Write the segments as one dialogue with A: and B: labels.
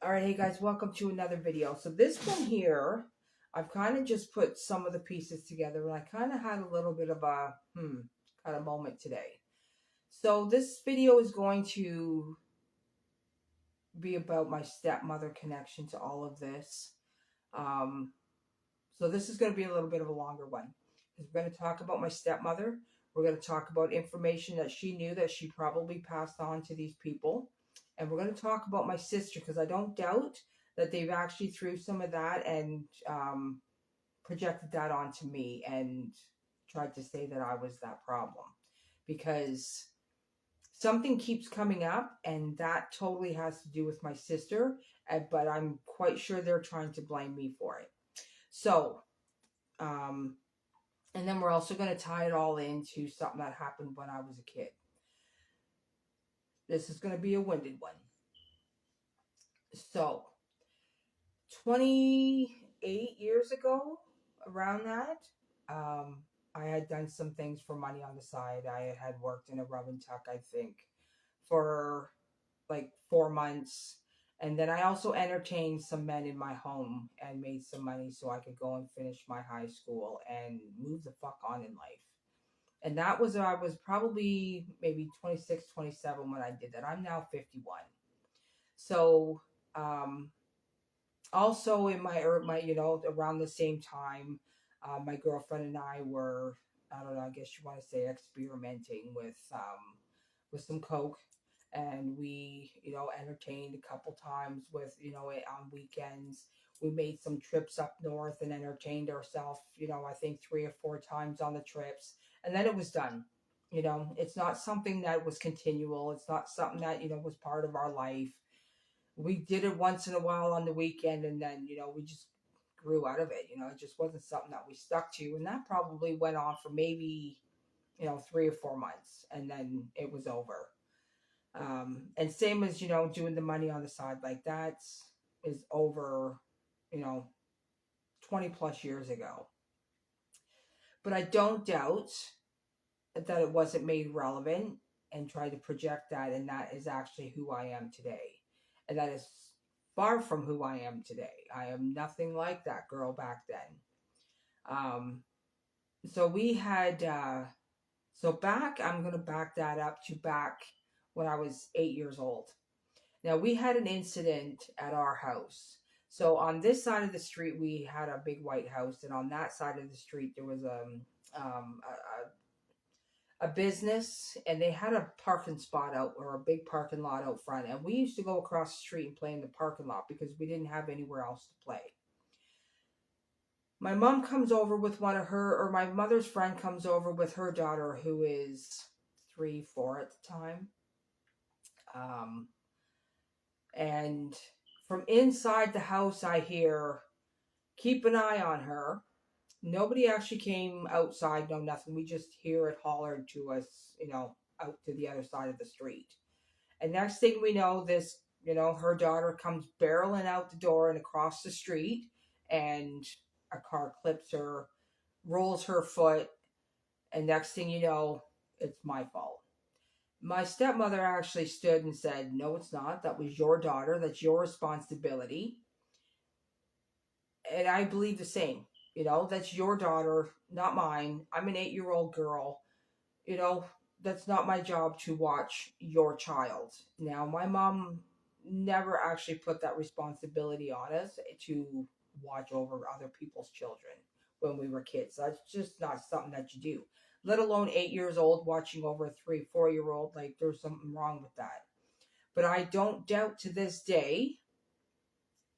A: All right, hey guys, welcome to another video. So this one here, I've kind of just put some of the pieces together, and I kind of had a little bit of a kind of moment today. So this video is going to be about my stepmother connection to all of this. Um, so this is going to be a little bit of a longer one because we're going to talk about my stepmother. We're going to talk about information that she knew that she probably passed on to these people. And we're going to talk about my sister because I don't doubt that they've actually threw some of that and projected that onto me and tried to say that I was that problem. Because something keeps coming up, and that totally has to do with my sister, but I'm quite sure they're trying to blame me for it. So, um, and then we're also going to tie it all into something that happened when I was a kid. This is going to be a winded one. So, 28 years ago, around that, um, I had done some things for money on the side. I had worked in a rub and tuck, I think, for like 4 months. And then I also entertained some men in my home and made some money so I could go and finish my high school and move the fuck on in life. And that was, I was probably maybe 26, 27 when I did that. I'm now 51. So, um, also in my around the same time, my girlfriend and I were, I don't know, I guess you want to say, experimenting with some coke, and we entertained a couple times with on weekends. We made some trips up north and entertained ourselves, I think 3 or 4 times on the trips, and then it was done. It's not something that was continual. It's not something that was part of our life. We did it once in a while on the weekend, and then we just grew out of it. It just wasn't something that we stuck to, and that probably went on for maybe 3 or 4 months, and then it was over. And same as doing the money on the side, like that is over, you know 20 plus years ago. But I don't doubt that it wasn't made relevant and tried to project that, and that is actually who I am today. And that is far from who I am today. I am nothing like that girl back then. Um, so we had, so back, I'm going to back that up to back when I was 8 years old. Now, we had an incident at our house. So on this side of the street, we had a big white house, and on that side of the street, there was a business, and they had a parking spot out, or a big parking lot out front, and we used to go across the street and play in the parking lot because we didn't have anywhere else to play. My mom comes over with one of her, or my mother's friend comes over with her daughter, who is 3, 4 at the time. And from inside the house, I hear, "Keep an eye on her." Nobody actually came outside, no nothing. We just hear it hollered to us, out to the other side of the street. And next thing we know, this, her daughter comes barreling out the door and across the street, and a car clips her, rolls her foot, and next thing you know, it's my fault. My stepmother actually stood and said, "No, it's not. That was your daughter. That's your responsibility." And I believe the same. That's your daughter, not mine. I'm an 8-year-old girl. You know, that's not my job to watch your child. Now, my mom never actually put that responsibility on us to watch over other people's children when we were kids. That's just not something that you do. Let alone 8 years old watching over a 3, 4-year-old. Like, there's something wrong with that. But I don't doubt to this day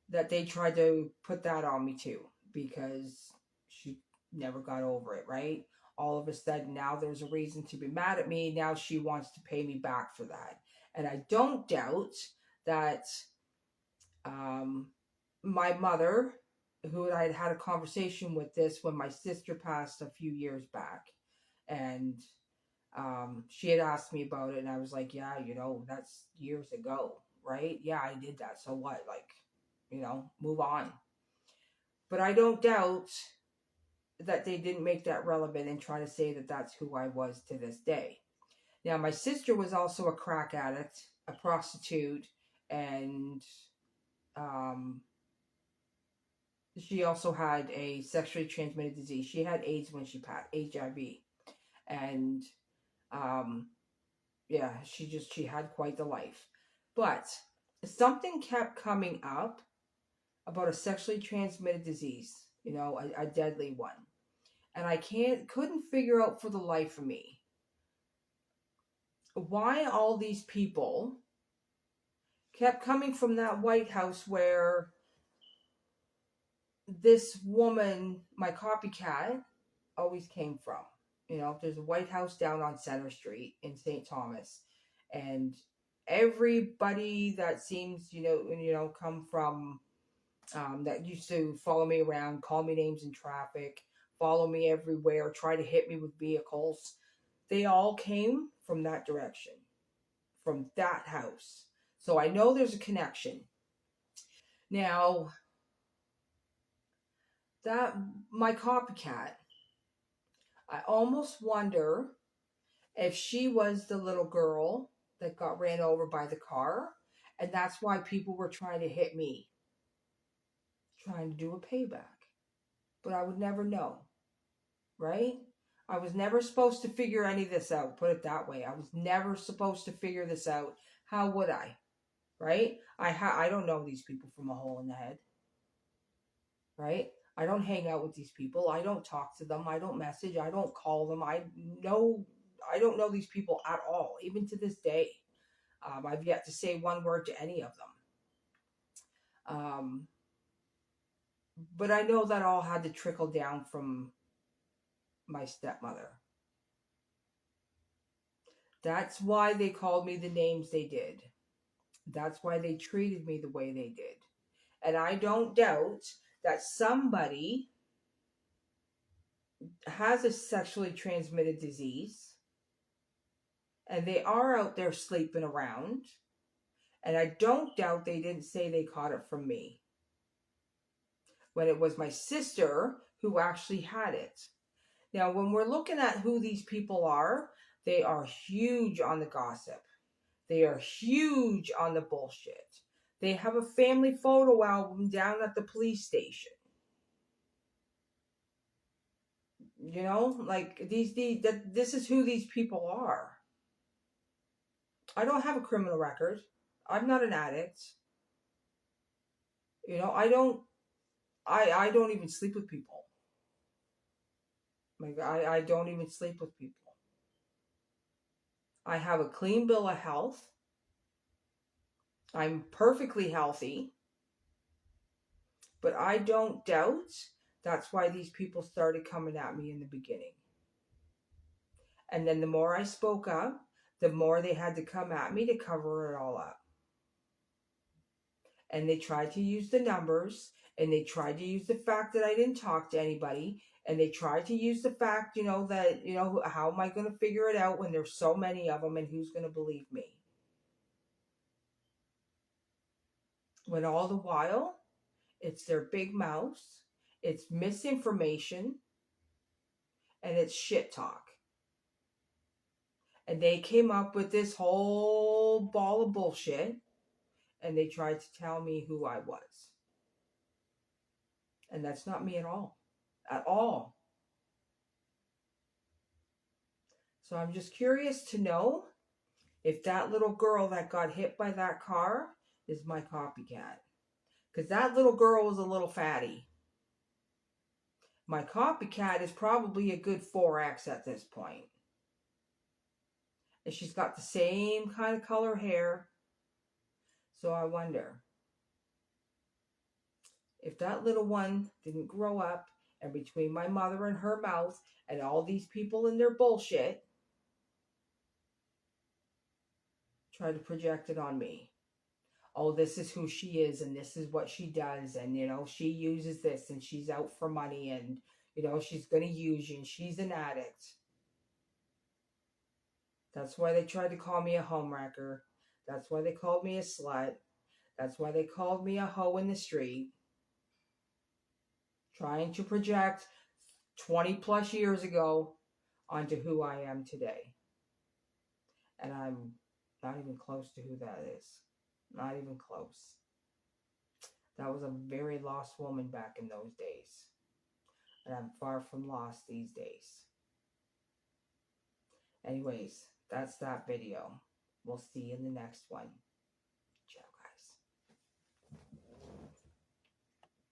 A: that they tried to put that on me too, because she never got over it, right? All of a sudden, now there's a reason to be mad at me. Now she wants to pay me back for that. And I don't doubt that my mother, who I had a conversation with this when my sister passed a few years back, and she had asked me about it, and I was like, yeah, that's years ago, right? Yeah, I did that. So what? Like, move on. But I don't doubt that they didn't make that relevant and try to say that that's who I was to this day. Now, my sister was also a crack addict, a prostitute, and Um, she also had a sexually transmitted disease. She had AIDS when she passed, HIV, and um, yeah, she had quite the life. But something kept coming up about a sexually transmitted disease, a deadly one. And I couldn't figure out for the life of me why all these people kept coming from that White House where this woman, my copycat, always came from. There's a White House down on Center Street in St. Thomas, and everybody that seems, come from that used to follow me around, call me names in traffic, follow me everywhere, try to hit me with vehicles. They all came from that direction, from that house. So I know there's a connection. Now, that my copycat, I almost wonder if she was the little girl that got ran over by the car, and that's why people were trying to hit me, trying to do a payback. But I would never know, right? I was never supposed to figure any of this out, put it that way. I was never supposed to figure this out. How would I? Right? I don't know these people from a hole in the head. Right? I don't hang out with these people. I don't talk to them. I don't message. I don't call them. I don't know these people at all, even to this day. I've yet to say one word to any of them. But I know that all had to trickle down from my stepmother. That's why they called me the names they did. That's why they treated me the way they did. And I don't doubt that somebody has a sexually transmitted disease and they are out there sleeping around. And I don't doubt they didn't say they caught it from me, when it was my sister who actually had it. Now, when we're looking at who these people are, they are huge on the gossip. They are huge on the bullshit. They have a family photo album down at the police station. Like this is who these people are. I don't have a criminal record. I'm not an addict. I don't even sleep with people. Like I don't even sleep with people. I have a clean bill of health. I'm perfectly healthy. But I don't doubt that's why these people started coming at me in the beginning. And then the more I spoke up, the more they had to come at me to cover it all up. And they tried to use the numbers, and they tried to use the fact that I didn't talk to anybody, and they tried to use the fact, that, how am I going to figure it out when there's so many of them, and who's going to believe me? When all the while, it's their big mouths, it's misinformation, and it's shit talk. And they came up with this whole ball of bullshit, and they tried to tell me who I was. And that's not me at all. At all. So I'm just curious to know if that little girl that got hit by that car is my copycat. Because that little girl was a little fatty. My copycat is probably a good 4X at this point. And she's got the same kind of color hair. So I wonder if that little one didn't grow up, and between my mother and her mouth and all these people and their bullshit, try to project it on me. Oh, this is who she is, and this is what she does, and she uses this, and she's out for money, and she's gonna use you, and she's an addict. That's why they tried to call me a homewrecker. That's why they called me a slut. That's why they called me a hoe in the street. Trying to project 20 plus years ago onto who I am today. And I'm not even close to who that is. Not even close. That was a very lost woman back in those days. And I'm far from lost these days. Anyways, that's that video. We'll see you in the next one.